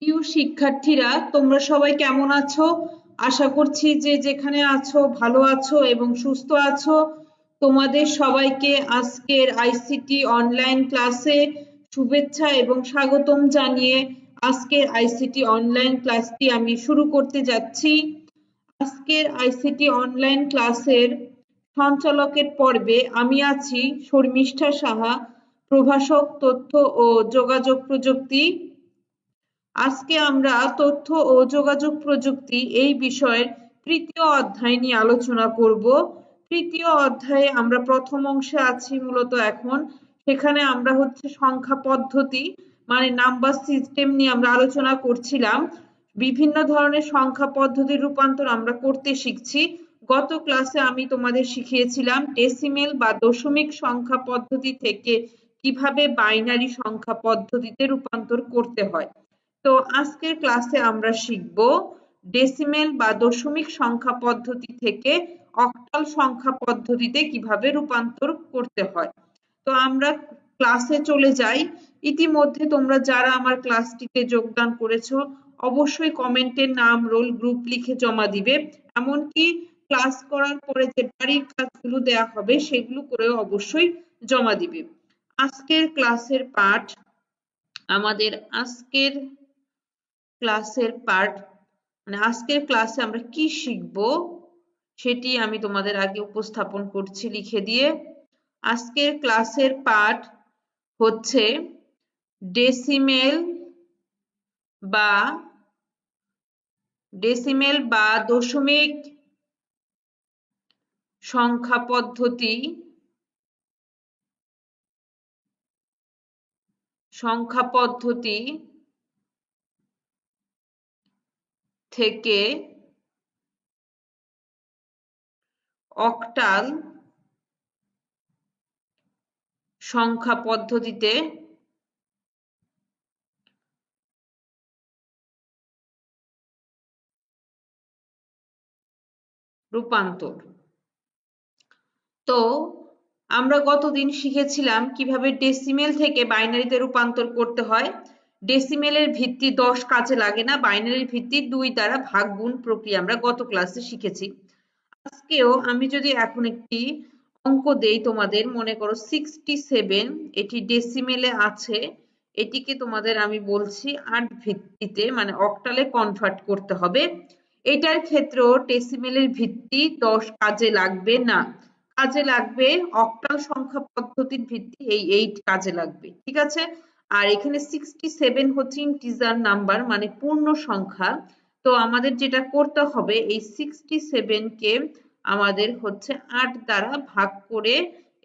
প্রিয় শিক্ষার্থীরা, তোমরা সবাই কেমন আছো? আশা করছি যে যেখানে আছো ভালো আছো এবং সুস্থ আছো। তোমাদের সবাইকে আজকের আইসিটি অনলাইন ক্লাসে শুভেচ্ছা এবং স্বাগতম জানিয়ে আজকের আইসিটি অনলাইন ক্লাসটি আমি শুরু করতে যাচ্ছি। আজকের আইসিটি অনলাইন ক্লাসের সঞ্চালকের পর্বে আমি আছি শর্মিষ্ঠা সাহা, প্রভাষক তথ্য ও যোগাযোগ প্রযুক্তি। আজকে আমরা তথ্য ও যোগাযোগ প্রযুক্তি এই বিষয়ের তৃতীয় অধ্যায় নিয়ে আলোচনা করব। তৃতীয় অধ্যায়ে আমরা প্রথম অংশে আছি মূলত এখন। সেখানে আমরা সংখ্যা পদ্ধতি মানে নাম্বার সিস্টেম নিয়ে আমরা আলোচনা করছিলাম। বিভিন্ন ধরনের সংখ্যা পদ্ধতির রূপান্তর আমরা করতে শিখছি। গত ক্লাসে আমি তোমাদের শিখিয়েছিলাম ডেসিমেল বা দশমিক সংখ্যা পদ্ধতি থেকে কিভাবে বাইনারি সংখ্যা পদ্ধতিতে রূপান্তর করতে হয়। তো আজকের ক্লাসে আমরা শিখব ডেসিমেল বা দশমিক সংখ্যা পদ্ধতি থেকে অক্টাল সংখ্যা পদ্ধতিতে কিভাবে রূপান্তর করতে হয়। তো আমরা ক্লাসে চলে যাই। ইতিমধ্যে তোমরা যারা আমার ক্লাসটিতে যোগদান করেছো অবশ্যই কমেন্টে নাম, রোল, গ্রুপ লিখে জমা দিবে। এমনকি ক্লাস করার পরে যে বাড়ির কাজগুলো দেয়া হবে সেগুলো করেও অবশ্যই জমা দিবে। আজকের ক্লাসের পাঠ, আমাদের আজকের ক্লাসে আমরা কি শিখব সেটি আমি তোমাদের আগে উপস্থাপন করছি লিখে দিয়ে। আজকের ক্লাসের পাঠ হচ্ছে ডেসিমেল বা দশমিক সংখ্যা পদ্ধতি থেকে অক্টাল সংখ্যা পদ্ধতিতে রূপান্তর। তো আমরা গতদিন শিখেছিলাম কিভাবে ডেসিমেল থেকে বাইনারিতে রূপান্তর করতে হয়। ডেসিমেলের ভিত্তি 10 কাজে লাগে না, বাইনারির ভিত্তি 2 দ্বারা ভাগ গুণ প্রক্রিয়া আমরা গত ক্লাসে শিখেছি। আজকেও আমি যদি এখন একটি অঙ্ক দেই তোমাদের, মনে করো 67, এটি ডেসিমেলে আছে, এটিকে তোমাদের আমি বলছি 8 ভিত্তিতে মানে অক্টালে কনভার্ট করতে হবে। এটার ক্ষেত্রেও ডেসিমেলের ভিত্তি 10 কাজে লাগবে না, কাজে লাগবে অক্টাল সংখ্যা পদ্ধতির ভিত্তি এই 8 কাজে লাগবে, ঠিক আছে। আর এখানে 67 হচ্ছে ইন্টিজার নাম্বার মানে পূর্ণ সংখ্যা। তো আমাদের যেটা করতে হবে এই 67 কে আমাদের 8 দ্বারা ভাগ করে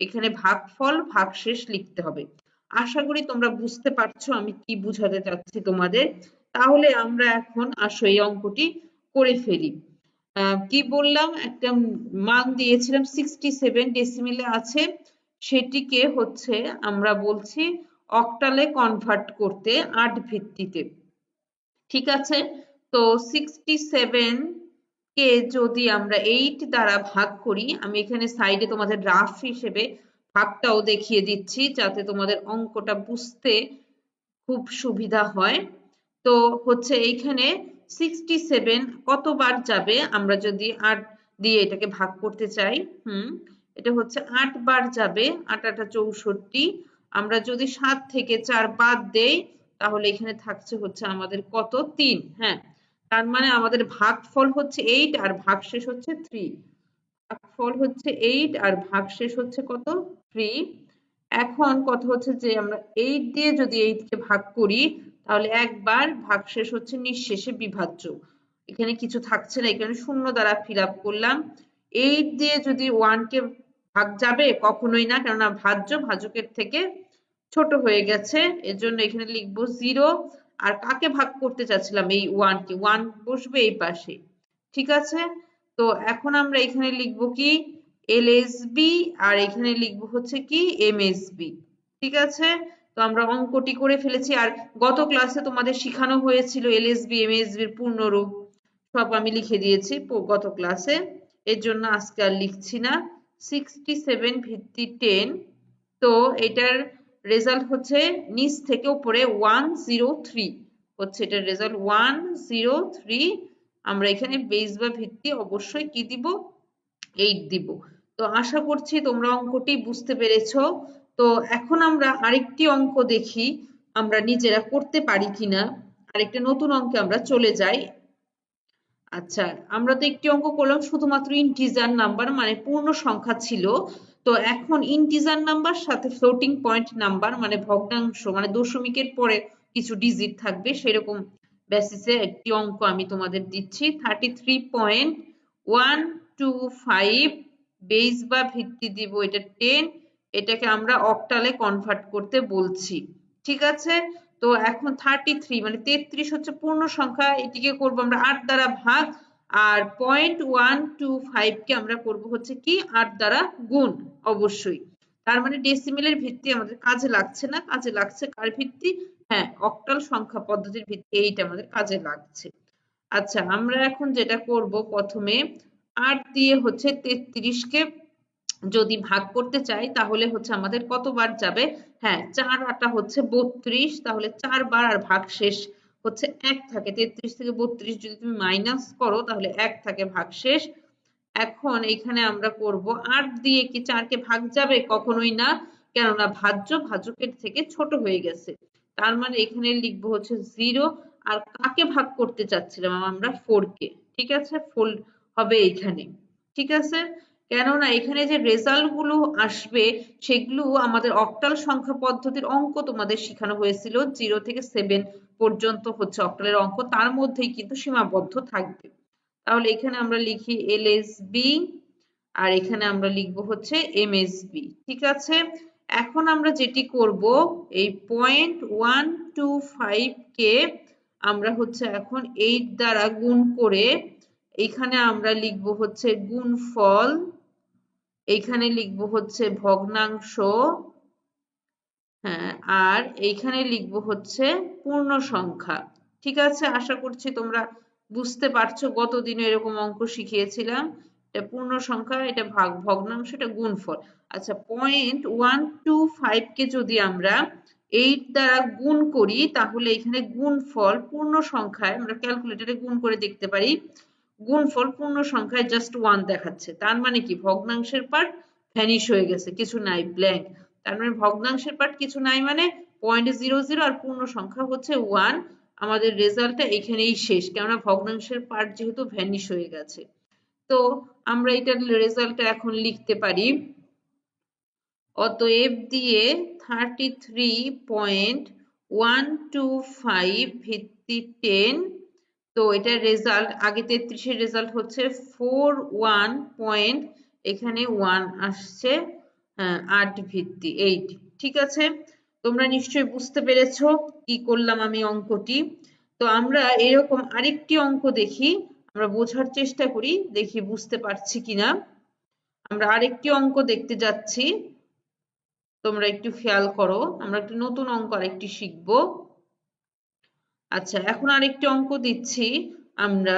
এখানে ভাগফল ভাগশেষ লিখতে হবে। আশা করি তোমরা বুঝতে পারছো আমি কি বুঝাতে চাচ্ছি তোমাদের। তাহলে আমরা এখন আসো এই অঙ্কটি করে ফেলি। কি বললাম, একটা মান দিয়েছিলাম 67 ডেসিমেলে আছে, সেটিকে আমরা বলছি অক্টালে কনভার্ট করতে 8 ভিত্তিতে, ঠিক আছে। তো 67 কে যদি আমরা 8 দ্বারা ভাগ করি, আমি এখানে সাইডে তোমাদের রাফ হিসেবে ভাগটাও দেখিয়ে দিচ্ছি যাতে তোমাদের অঙ্কটা বুঝতে খুব সুবিধা হয়। তো এইখানে 67 কতবার যাবে, আমরা যদি 8 দিয়ে এটাকে ভাগ করতে চাই, এটা 8 বার যাবে, 8 8 64। আমরা যদি 7 থেকে 4 বাদ দেই তাহলে এখানে থাকছে আমাদের কত, 3। হ্যাঁ, তার মানে আমাদের ভাগফল 8 আর ভাগশেষ 3। ভাগফল 8 আর ভাগশেষ কত, 3। এখন কথা যে আমরা 8 দিয়ে যদি 8 কে ভাগ করি তাহলে একবার, ভাগশেষ নিঃশেষে বিভাজ্য, এখানে কিছু থাকছে না, এখানে শূন্য দ্বারা ফিল আপ করলাম। 8 দিয়ে যদি 1 কে ভাগ যাবে, কখনোই না, কেননা ভাজ্য ভাজকের থেকে ছোট হয়ে গেছে, এর জন্য এখানে লিখবো 0। আর কাকে ভাগ করতে চাচ্ছিলাম, এই 1 কে, 1 বসবে এই পাশে, ঠিক আছে। তো এখন আমরা এখানে লিখবো কি এলএসবি আর এখানে লিখবো কি এমএসবি, ঠিক আছে। তো আমরা অঙ্কটি করে ফেলেছি। আর গত ক্লাসে তোমাদের শেখানো হয়েছিল এলএসবি এমএসবি এর পূর্ণরূপ, সব আমি লিখে দিয়েছি গত ক্লাসে, এর জন্য আজকে আর লিখছি না। 67 ভিত্তি 10, তো এটার রেজাল্ট নিচ থেকে উপরে 103, হচ্ছে এটার রেজাল্ট 103। আমরা এখানে বেস বা ভিত্তি অবশ্যই কি দিব, 8 দিব। তো আশা করছি তোমরা অঙ্কটি বুঝতে পেরেছো। তো এখন আমরা আরেকটি অঙ্ক দেখি আমরা নিজেরা করতে পারি কিনা। আরেকটা নতুন অঙ্কে আমরা চলে যাই। আচ্ছা, আমরা তো একটি অঙ্ক করলাম শুধুমাত্র ইন্টিজার নাম্বার মানে পূর্ণ সংখ্যা ছিল। তো এখন ইন্টিজার নাম্বার সাথে ফ্লোটিং পয়েন্ট নাম্বার মানে ভগ্নাংশ মানে দশমিকের পরে কিছু ডিজিট থাকবে সেরকম বেসিসে একটি অঙ্ক আমি তোমাদের দিচ্ছি। 33.125 বেস বা ভিত্তি দিব এটা 10, এটাকে আমরা অক্টালে কনভার্ট করতে বলছি। ঠিক আছে, তো এখন 33 মানে 33 হচ্ছে পূর্ণ সংখ্যা, এটিকে করব আমরা 8 দ্বারা ভাগ, আর 0.125 কে আমরা করব হচ্ছে কি 8 দ্বারা গুণ অবশ্যই। তার মানে ডেসিমেলের ভিত্তি আমাদের কাজে লাগছে না, কাজে লাগছে কার ভিত্তি, হ্যাঁ অক্টাল সংখ্যা পদ্ধতির ভিত্তি, এইটা আমাদের কাজে লাগছে। আচ্ছা, আমরা এখন যেটা করব প্রথমে 8 দিয়ে হচ্ছে 33 কে যদি ভাগ করতে চাই তাহলে হচ্ছে আমাদের কতবার যাবে, হ্যাঁ 4 8 হচ্ছে 32, তাহলে 4 বার আর ভাগশেষ হচ্ছে 1 থাকে। 33 থেকে 32 যদি তুমি মাইনাস করো তাহলে 1 থাকে ভাগশেষ। এখন এখানে আমরা করব 8 দিয়ে কি 4 কে ভাগ যাবে, কখনোই না, কেননা ভাজ্য ভাজকের থেকে ছোট হয়ে গেছে। তার মানে এখানে লিখবো হচ্ছে 0। আর কাকে ভাগ করতে চাচ্ছিলাম আমরা, 4 কে। ঠিক আছে, 4 হবে এখানে। ঠিক আছে, কেননা এখানে যে রেজাল্ট গুলো আসবে সেগুলো আমাদের অক্টাল সংখ্যা পদ্ধতির অঙ্ক তোমাদের শেখানো হয়েছিল, 0 থেকে 7 পর্যন্ত হচ্ছে অক্টালের অঙ্ক, তার মধ্যেই কিন্তু সীমাবদ্ধ থাকবে। তাহলে এখানে আমরা লিখি এলএসবি আর এখানে আমরা লিখবো হচ্ছে এমএসবি। ঠিক আছে, এখন আমরা যেটি করব এই 0.125 কে আমরা হচ্ছে এখন 8 দ্বারা গুণ করে এখানে আমরা লিখবো হচ্ছে গুণফল, এইখানে লিখবো হচ্ছে ভগ্নাংশ, হ্যাঁ আর এইখানে লিখবো হচ্ছে পূর্ণ সংখ্যা। ঠিক আছে, আশা করছি তোমরা বুঝতে পারছো, গতদিনে এরকম অঙ্ক শিখিয়েছিলাম। এটা পূর্ণ সংখ্যা, এটা ভগ্নাংশ, এটা গুণফল। আচ্ছা, 0.125 কে যদি আমরা 8 দ্বারা গুণ করি তাহলে এখানে গুণফল পূর্ণ সংখ্যায় আমরা ক্যালকুলেটরে গুণ করে দেখতে পারি, গুণফল পূর্ণ সংখ্যায় জাস্ট 1 দেখাচ্ছে। তার মানে কি ভগ্নাংশের পার্ট ভ্যানিশ হয়ে গেছে, কিছু নাই, ব্ল্যাঙ্ক। তার মানে ভগ্নাংশের পার্ট কিছু নাই মানে 0.00 আর পূর্ণ সংখ্যা হচ্ছে 1। আমাদের রেজাল্টটা এখানেই শেষ, কেননা ভগ্নাংশের পার্ট যেহেতু ভ্যানিশ হয়ে গেছে। তো আমরা এটার রেজাল্টটা এখন লিখতে পারি, অতএব দিয়ে 33.125 ভিত্তি 10। তো এটার রেজাল্ট আগে 33 এর রেজাল্ট হচ্ছে 41 পয়েন্ট, এখানে 1 আসছে, 8 ভিত্তি 8। ঠিক আছে, তোমরা নিশ্চয়ই বুঝতে পেরেছো কি করলাম আমি অঙ্কটি। তো আমরা এরকম আরেকটি অঙ্ক দেখি, আমরা বোঝার চেষ্টা করি, দেখি বুঝতে পারছি কিনা। আমরা আরেকটি অঙ্ক দেখতে যাচ্ছি, তোমরা একটু খেয়াল করো, আমরা একটু নতুন অঙ্ক আরেকটি শিখবো। আচ্ছা, এখন আরেকটি অঙ্ক দিচ্ছি আমরা,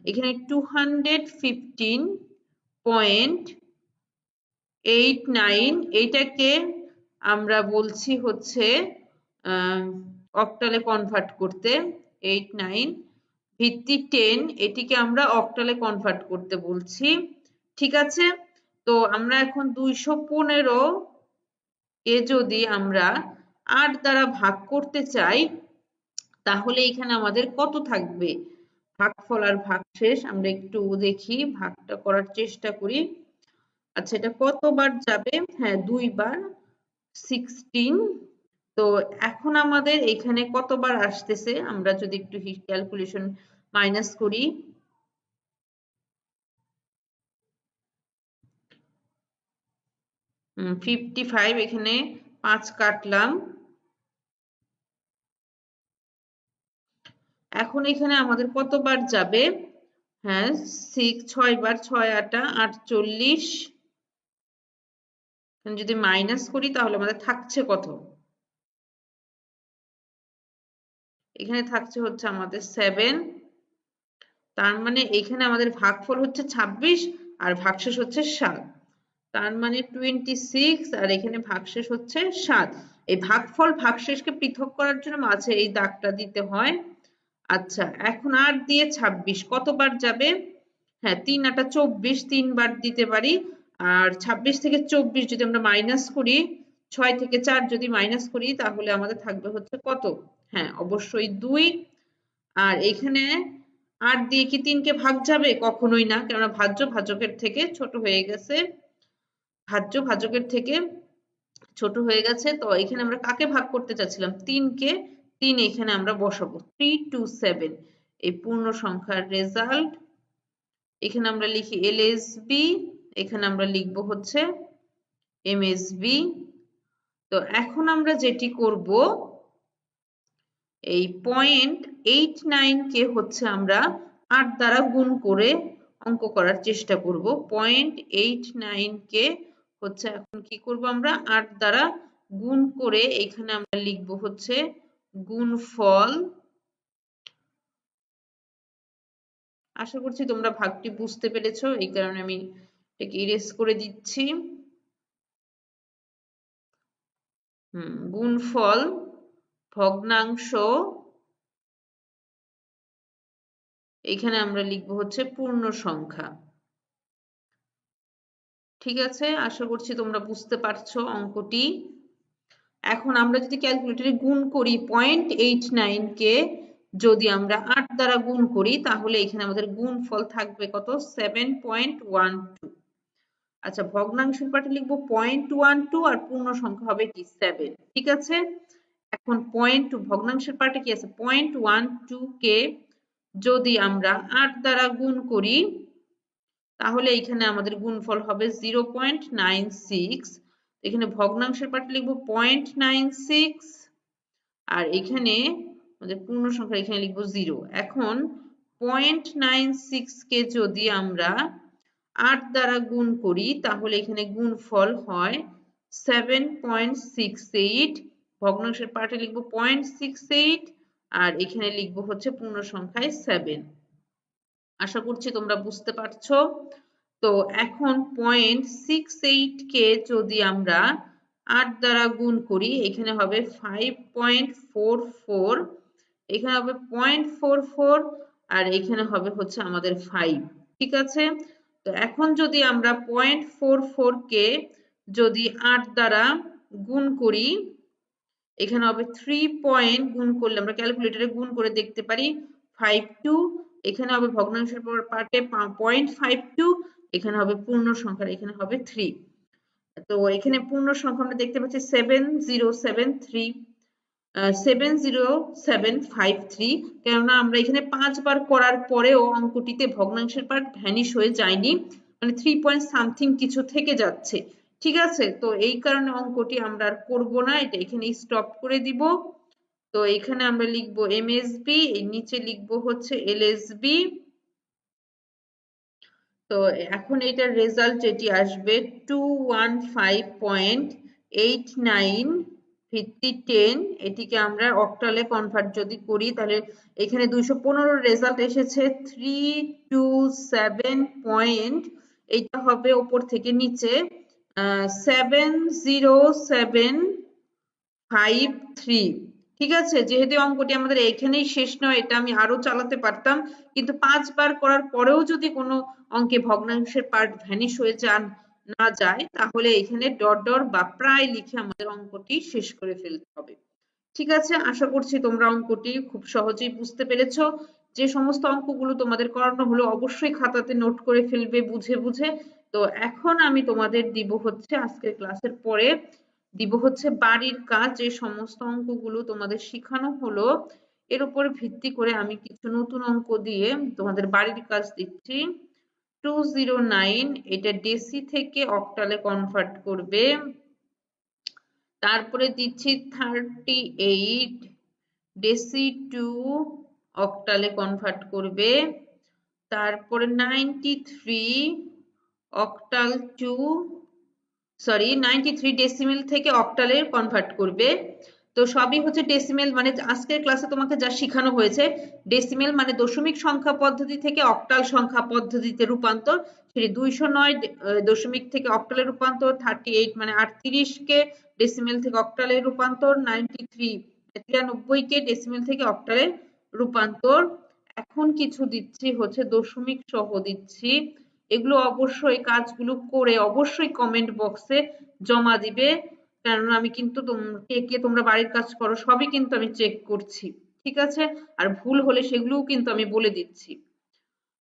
এখানে 215.89 এইটাকে আমরা বলছি হচ্ছে অক্টালে কনভার্ট করতে, 89 ভিত্তি 10 এটিকে আমরা অক্টালে কনভার্ট করতে বলছি। ঠিক আছে, তো আমরা এখন 215 কে যদি আমরা 8 দ্বারা ভাগ করতে চাই তাহলে এখানে আমাদের কত থাকবে, ভাগফল আর ভাগশেষ আমরা একটু দেখি, ভাগটা করার চেষ্টা করি। আচ্ছা, এটা কতবার যাবে, হ্যাঁ 2 বার, 16। তো এখন আমাদের এখানে কতবার আসতেছে, আমরা যদি একটু ক্যালকুলেশন মাইনাস করি, 55, এখানে 5 কাটলাম। এখন এখানে আমাদের কতবার যাবে, হ্যাঁ 6 বার, 6 8 48। যদি মাইনাস করি তাহলে আমাদের থাকছে কত, এখানে থাকছে হচ্ছে আমাদের 7। তার মানে এখানে আমাদের ভাগফল হচ্ছে 26 আর ভাগশেষ হচ্ছে 7। তার মানে 26 আর এখানে ভাগশেষ হচ্ছে 7। এই ভাগফল ভাগশেষকে পৃথক করার জন্য মাঝে এই দাগটা দিতে হয়। আচ্ছা, এখন 8 দিয়ে 26 কতবার যাবে? হ্যাঁ, 3 8 24, 3 বার দিতে পারি। আর 26 থেকে 24 যদি আমরা মাইনাস করি, 6 থেকে 4 যদি মাইনাস করি, তাহলে আমাদের থাকবে হচ্ছে কত? হ্যাঁ, অবশ্যই 2। আর এখানে 8 দিয়ে কি 3 কে ভাগ যাবে? কখনোই না, কেননা ভাজ্য ভাজকের থেকে ছোট হয়ে গেছে। ভাজ্য ভাজকের থেকে ছোট হয়ে গেছে। তো এখানে আমরা কাকে ভাগ করতে চাচ্ছিলাম? 3 কে। 3 এখানে আমরা বসাবো। 327 এই পূর্ণ সংখ্যার রেজাল্ট। এখানে আমরা লিখি এলএসবি, এখানে আমরা লিখব হচ্ছে এমএসবি। তো এখন আমরা যেটি করব, এই 0.89 কে হচ্ছে আমরা 8 দ্বারা গুণ করে অঙ্ক করার চেষ্টা করব। 0.89 কে হচ্ছে এখন কি করব আমরা? 8 দ্বারা গুণ করে এখানে আমরা লিখব হচ্ছে গুণফল। আশা করছি তোমরা ভাগটি বুঝতে পেরেছো, এই কারণে আমি এটাকে ইরেজ করে দিচ্ছি। গুণফল ভগ্নাংশ, এখানে আমরা লিখব হচ্ছে পূর্ণ সংখ্যা। ঠিক আছে, আশা করছি তোমরা বুঝতে পারছো অঙ্কটি। এখন আমরা যদি ক্যালকুলেটরে গুণ করি 0.89 কে যদি আমরা 8 দ্বারা গুণ করি, তাহলে এখানে আমাদের গুণফল থাকবে কত? 7.12। আচ্ছা, ভগ্নাংশের পাটে লিখবো 0.12 আর পূর্ণ সংখ্যা হবে কি? 7। ঠিক আছে, এখন ভগ্নাংশের পাটে কি আছে? 0.12 কে যদি আমরা 8 দ্বারা গুণ করি, তাহলে এখানে আমাদের গুণফল হবে 0.96। এখানে ভগ্নাংশের পাটে লিখবো 0.96 আর এখানে আমাদের পূর্ণ সংখ্যা এখানে লিখবো 0। এখন 0.96 কে যদি আমরা 8 দ্বারা গুণ করি, তাহলে এখানে গুণফল হয় 7.68। ভগ্নাংশের পাটে লিখবো 0.68 আর এখানে লিখবো হচ্ছে পূর্ণ সংখ্যায় 7। আশা করছি তোমরা বুঝতে পারছো। তো এখন 0.68 কে যদি আমরা 8 দ্বারা গুণ করি, এখানে হবে 5.44, এখানে হবে 0.44 আর এখানে হবে হচ্ছে আমাদের 5। ঠিক আছে, তো এখন যদি আমরা 0.44 কে যদি 8 দ্বারা গুণ করি, এখানে হবে 3 গুণ করলে আমরা ক্যালকুলেটরে গুণ করে দেখতে পারি 52, এখানে হবে ভগ্নাংশের পার্টে 0.52, এখানে হবে পূর্ণ সংখ্যা, এখানে হবে 3। তো এখানে পূর্ণ সংখ্যা আমরা দেখতে পাচ্ছি 70753, কেননা আমরা এখানে 5 বার করার পরেও অঙ্কটিতে ভগ্নাংশের পার্ট ভ্যানিশ হয়ে যায়নি, মানে 3 পয়েন্ট সামথিং কিছু থেকে যাচ্ছে। ঠিক আছে, তো এই কারণে অঙ্কটি আমরা আর করব না, এটা এখানে স্টপ করে দিব। তো এখানে আমরা লিখবো এমএসবি, এর নিচে লিখবো হচ্ছে এলএসবি। তো এখন এটার রেজাল্ট যেটি আসবে 215.89 ভিত্তি 10, এটিকে আমরা অক্টালে কনভার্ট যদি করি, তাহলে এখানে 215 রেজাল্ট এসেছে 327 পয়েন্ট, এইটা হবে উপর থেকে নিচে 70753। ঠিক আছে, যেহেতু অঙ্কটি আমাদের এখানেই শেষ নয়, এটা আমি আরো চালাতে পারতাম, কিন্তু 5 বার করার পরেও যদি কোনো অঙ্কে ভগ্নাংশের পার্ট ভ্যানিশ হয়ে না যায়, তাহলে এখানে ডট ডট বা প্রায় লিখে আমাদের অঙ্কটি শেষ করে ফেলতে হবে। ঠিক আছে, আশা করছি তোমরা অঙ্কটি খুব সহজেই বুঝতে পেরেছো। যে সমস্ত অঙ্কগুলো তোমাদের করানো হলো অবশ্যই খাতাতে নোট করে ফেলবে বুঝে বুঝে। তো এখন আমি তোমাদের দিব হচ্ছে আজকের ক্লাসের পরে দিব হচ্ছে বাড়ির কাজ। যে সমস্ত অঙ্কগুলো তোমাদের শেখানো হলো এর উপর ভিত্তি করে আমি কিছু নতুন অঙ্ক দিয়ে তোমাদের বাড়ির কাজ দিচ্ছি। 209 এটা ডেসি থেকে অক্টালে কনভার্ট করবে। তারপরে দিচ্ছি 38 ডেসি টু অক্টালে কনভার্ট করবে। তারপরে 93 অক্টাল টু 93 ডেসিমেল থেকে অক্টালে কনভার্ট করবে। তো সবই হচ্ছে ডেসিমেল, মানে আজকের ক্লাসে তোমাকে যা শেখানো হয়েছে, ডেসিমেল মানে দশমিক সংখ্যা পদ্ধতি থেকে অক্টাল সংখ্যা পদ্ধতিতে রূপান্তর, সেটি 209 দশমিক থেকে অক্টালে রূপান্তর, 38 মানে 38 কে ডেসিমেল থেকে অক্টালে রূপান্তর, 93 কে ডেসিমেল থেকে অক্টালে রূপান্তর। এখন কিছু দিচ্ছি হচ্ছে দশমিক সহ দিচ্ছি, এগুলো অবশ্যই কাজগুলো করে অবশ্যই কমেন্ট বক্সে জমা দিবে, কারণ আমি কিন্তু কে কে তোমরা বাড়ির কাজ করো সবই কিন্তু আমি চেক করছি, ঠিক আছে? আর ভুল হলে সেগুলোও কিন্তু আমি বলে দিচ্ছি।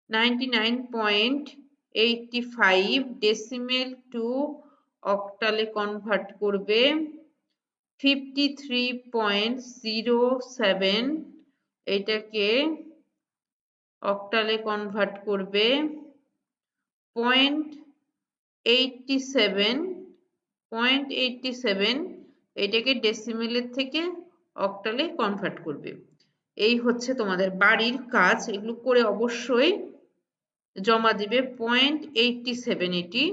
99.85 ডেসিমেল টু অক্টালে কনভার্ট করবে, 53.07 এটাকে অক্টালে কনভার্ট করবে, 0.87 এটাকে ডেসিমেলের থেকে অক্টালে কনভার্ট করবে। এই হচ্ছে তোমাদের বাড়ির কাজ, এগুলো করে অবশ্যই জমা দিবে। 0.87 এটি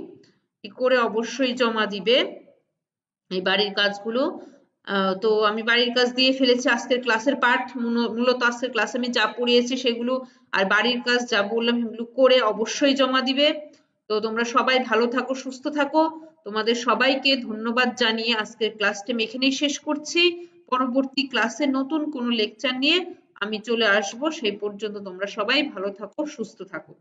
করে অবশ্যই জমা দিবে এই বাড়ির কাজগুলো। তো আমি বাড়ির কাজ দিয়ে ফেলেছি, আজকের ক্লাসের পাঠ মূলত আজকের ক্লাসে আমি যা পড়িয়েছি সেগুলো আর বাড়ির কাজ যা বললাম সেগুলো করে অবশ্যই জমা দিবে। তো তোমরা সবাই ভালো থাকো, সুস্থ থাকো, তোমাদের সবাইকে ধন্যবাদ জানিয়ে আজকের ক্লাসটা আমি এখানেই শেষ করছি। পরবর্তী ক্লাসে নতুন কোনো লেকচার নিয়ে আমি চলে আসবো, সেই পর্যন্ত তোমরা সবাই ভালো থাকো, সুস্থ থাকো।